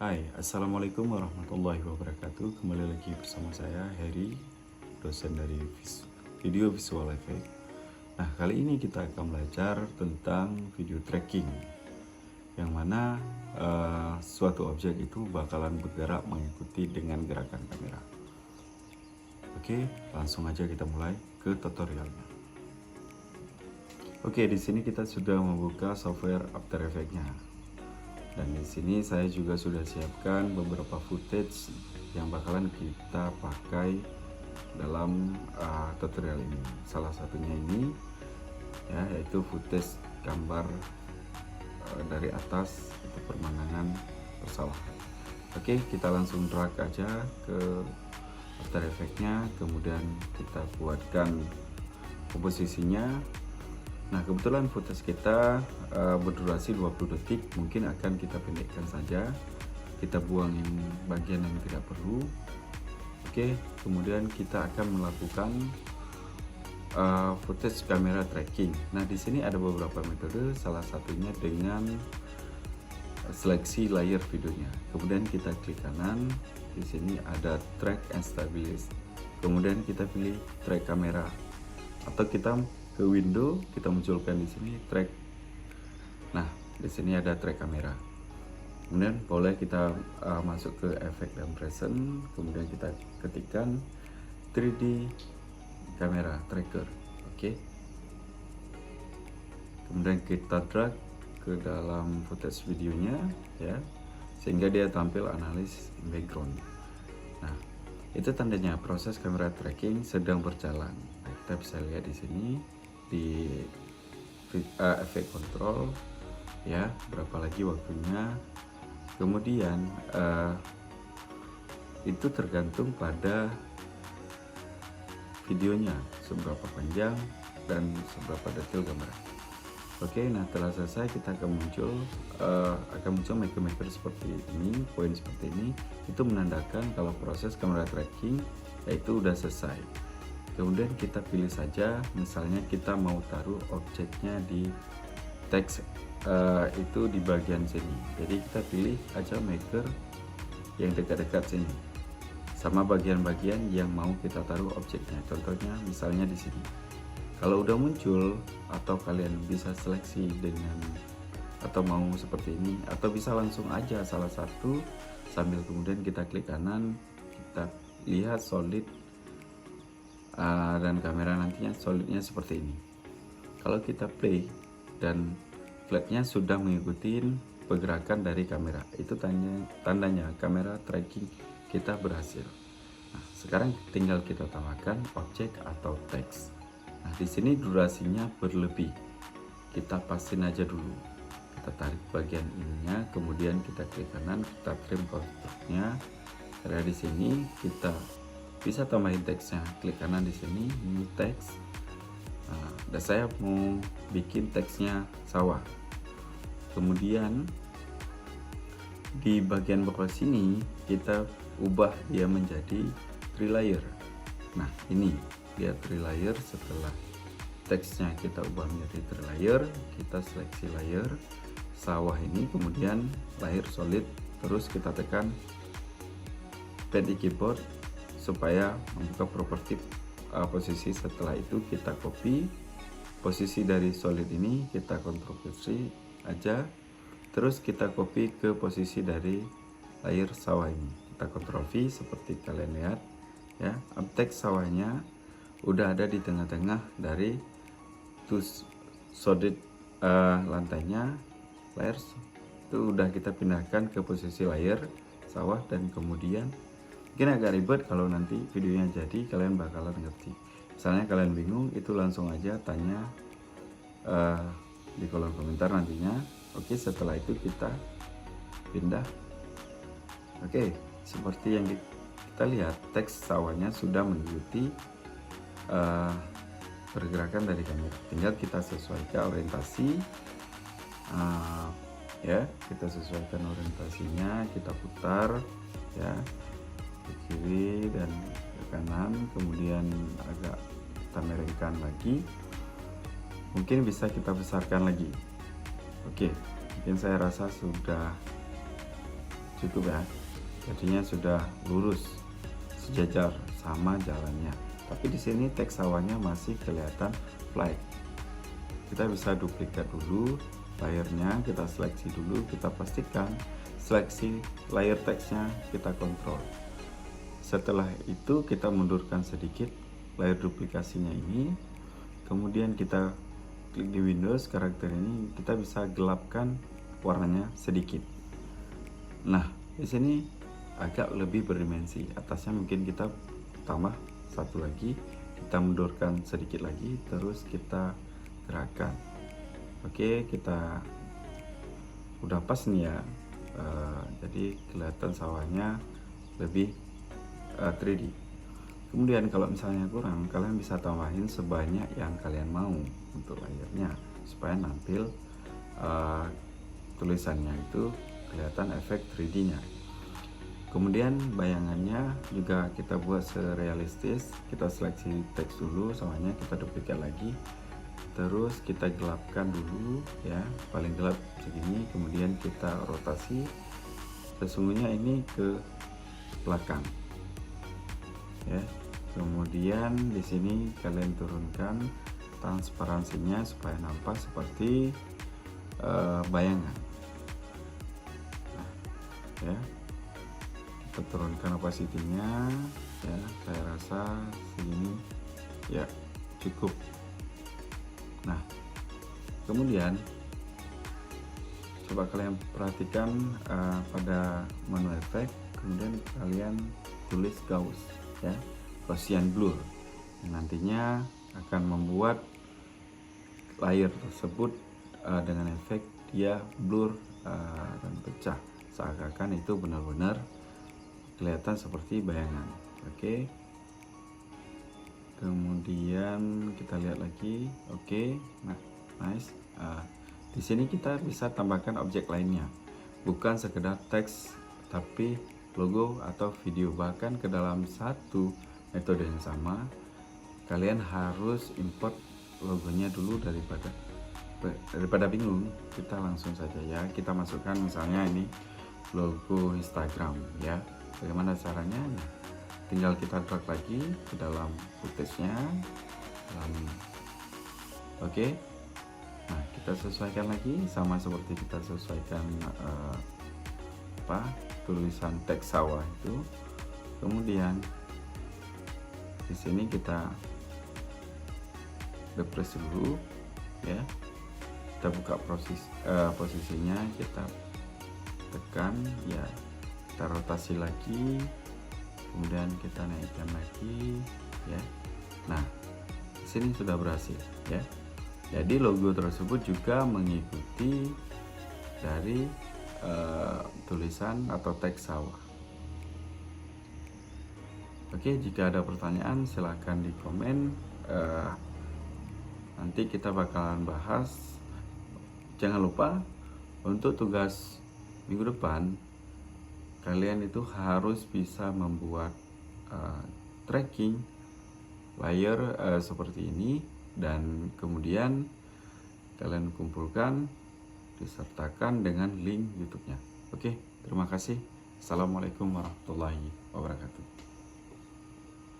Hai, Assalamualaikum warahmatullahi wabarakatuh. Kembali lagi bersama saya, Heri, dosen dari Video Visual Effect. Nah, kali ini kita akan belajar tentang video tracking, yang mana suatu objek itu bakalan bergerak mengikuti dengan gerakan kamera. Oke, langsung aja kita mulai ke tutorialnya. Oke, di sini kita sudah membuka software After Effects-nya. Dan di sini saya juga sudah siapkan beberapa footage yang bakalan kita pakai dalam tutorial ini. Salah satunya ini ya, yaitu footage gambar dari atas itu pemandangan pesawat. Oke, kita langsung drag aja ke After Effects-nya, kemudian kita buatkan komposisinya. Nah, kebetulan footage kita berdurasi 20 detik, mungkin akan kita pendekkan saja. Kita buang yang bagian yang tidak perlu. Oke, kemudian kita akan melakukan footage kamera tracking. Nah, di sini ada beberapa metode, salah satunya dengan seleksi layer videonya. Kemudian kita klik kanan, di sini ada track and stabilize. Kemudian kita pilih track kamera, atau kita ke window, kita munculkan di sini track. Nah, di sini ada track kamera. Kemudian boleh kita masuk ke efek dan present, kemudian kita ketikkan 3D kamera tracker. Oke. Kemudian kita drag ke dalam footage videonya ya, sehingga dia tampil analis background. Nah, itu tandanya proses kamera tracking sedang berjalan. Nah, kita bisa lihat di sini di efek control ya, berapa lagi waktunya. Kemudian itu tergantung pada videonya, seberapa panjang dan seberapa detail gambar. Oke, nah setelah selesai kita akan muncul maker seperti ini, poin seperti ini. Itu menandakan kalau proses kamera tracking yaitu udah selesai. Kemudian kita pilih saja, misalnya kita mau taruh objeknya di teks itu di bagian sini. Jadi kita pilih aja maker yang dekat-dekat sini, sama bagian-bagian yang mau kita taruh objeknya. Contohnya misalnya di sini. Kalau udah muncul, atau kalian bisa seleksi dengan atau mau seperti ini, atau bisa langsung aja salah satu sambil kemudian kita klik kanan, kita lihat solid. Dan kamera nantinya solidnya seperti ini. Kalau kita play dan flatnya sudah mengikuti pergerakan dari kamera, itu tandanya kamera tracking kita berhasil. Nah, sekarang tinggal kita tambahkan objek atau teks. Nah, di sini durasinya berlebih, kita pasin aja dulu. Kita tarik bagian ininya, kemudian kita klik kanan, kita trim konturnya. Dari sini kita bisa tambahin teksnya, klik kanan di sini, new text. Nah, dan saya mau bikin teksnya sawah. Kemudian di bagian bawah sini kita ubah dia menjadi 3 layer. Nah, ini dia 3 layer. Setelah teksnya kita ubah menjadi 3 layer, kita seleksi layer sawah ini, kemudian layer solid, terus kita tekan pad di keyboard supaya membuka properti posisi. Setelah itu kita copy posisi dari solid ini, kita kontroversi aja, terus kita copy ke posisi dari layer sawah ini, kita Ctrl V seperti kalian lihat ya. Teks sawahnya udah ada di tengah-tengah dari solid lantainya, layers itu udah kita pindahkan ke posisi layer sawah. Dan kemudian mungkin agak ribet, kalau nanti videonya jadi kalian bakalan ngerti. Misalnya kalian bingung, itu langsung aja tanya di kolom komentar nantinya. Oke, setelah itu kita pindah. Oke, seperti yang kita lihat, teks sawahnya sudah mengikuti pergerakan dari kamera. Tinggal kita sesuaikan orientasi ya, kita sesuaikan orientasinya, kita putar ya, ke kiri dan ke kanan, kemudian agak kita miringkan lagi, mungkin bisa kita besarkan lagi. Oke, mungkin saya rasa sudah cukup ya, jadinya sudah lurus sejajar sama jalannya. Tapi di sini teks sawahnya masih kelihatan flat. Kita bisa duplikat dulu layernya, kita seleksi dulu, kita pastikan seleksi layer teksnya kita kontrol. Setelah itu kita mundurkan sedikit layar duplikasinya ini, kemudian kita klik di Windows karakter ini, kita bisa gelapkan warnanya sedikit. Nah, di sini agak lebih berdimensi, atasnya mungkin kita tambah satu lagi, kita mundurkan sedikit lagi, terus kita gerakkan. Oke, kita udah pas nih ya. Jadi kelihatan sawahnya lebih 3D. Kemudian kalau misalnya kurang, kalian bisa tambahin sebanyak yang kalian mau untuk layernya supaya nampil tulisannya itu kelihatan efek 3D-nya. Kemudian bayangannya juga kita buat serealistis. Kita seleksi teks dulu, soalnya kita duplikat lagi, terus kita gelapkan dulu ya, paling gelap segini, kemudian kita rotasi sesungguhnya ini ke belakang ya. Kemudian di sini kalian turunkan transparansinya supaya nampak seperti bayangan. Nah, ya, kita turunkan opacity-nya ya, saya rasa segini ya cukup. Nah, kemudian coba kalian perhatikan pada menu efek, kemudian kalian tulis Gauss ya, Gaussian blur, yang nantinya akan membuat layer tersebut dengan efek dia blur dan pecah, seakan-akan itu benar-benar kelihatan seperti bayangan. Oke, kemudian kita lihat lagi. Oke, nah, nice. Di sini kita bisa tambahkan objek lainnya, bukan sekedar teks tapi logo atau video. Bahkan ke dalam satu metode yang sama, kalian harus import logonya dulu. Daripada bingung, kita langsung saja ya, kita masukkan misalnya ini logo Instagram ya. Bagaimana caranya? Nah, tinggal kita drag lagi ke dalam footage-nya. Oke. Nah, kita sesuaikan lagi sama seperti kita sesuaikan tulisan teks sawah itu. Kemudian di sini kita refresh dulu ya. Kita buka posisinya, kita tekan ya, kita rotasi lagi, kemudian kita naikkan lagi ya. Nah, di sini sudah berhasil ya. Jadi logo tersebut juga mengikuti dari tulisan atau teks sawah. Oke, jika ada pertanyaan silahkan di komen, nanti kita bakalan bahas. Jangan lupa untuk tugas minggu depan, kalian itu harus bisa membuat tracking layer seperti ini, dan kemudian kalian kumpulkan, disertakan dengan link YouTube-nya. Oke, terima kasih. Assalamualaikum warahmatullahi wabarakatuh.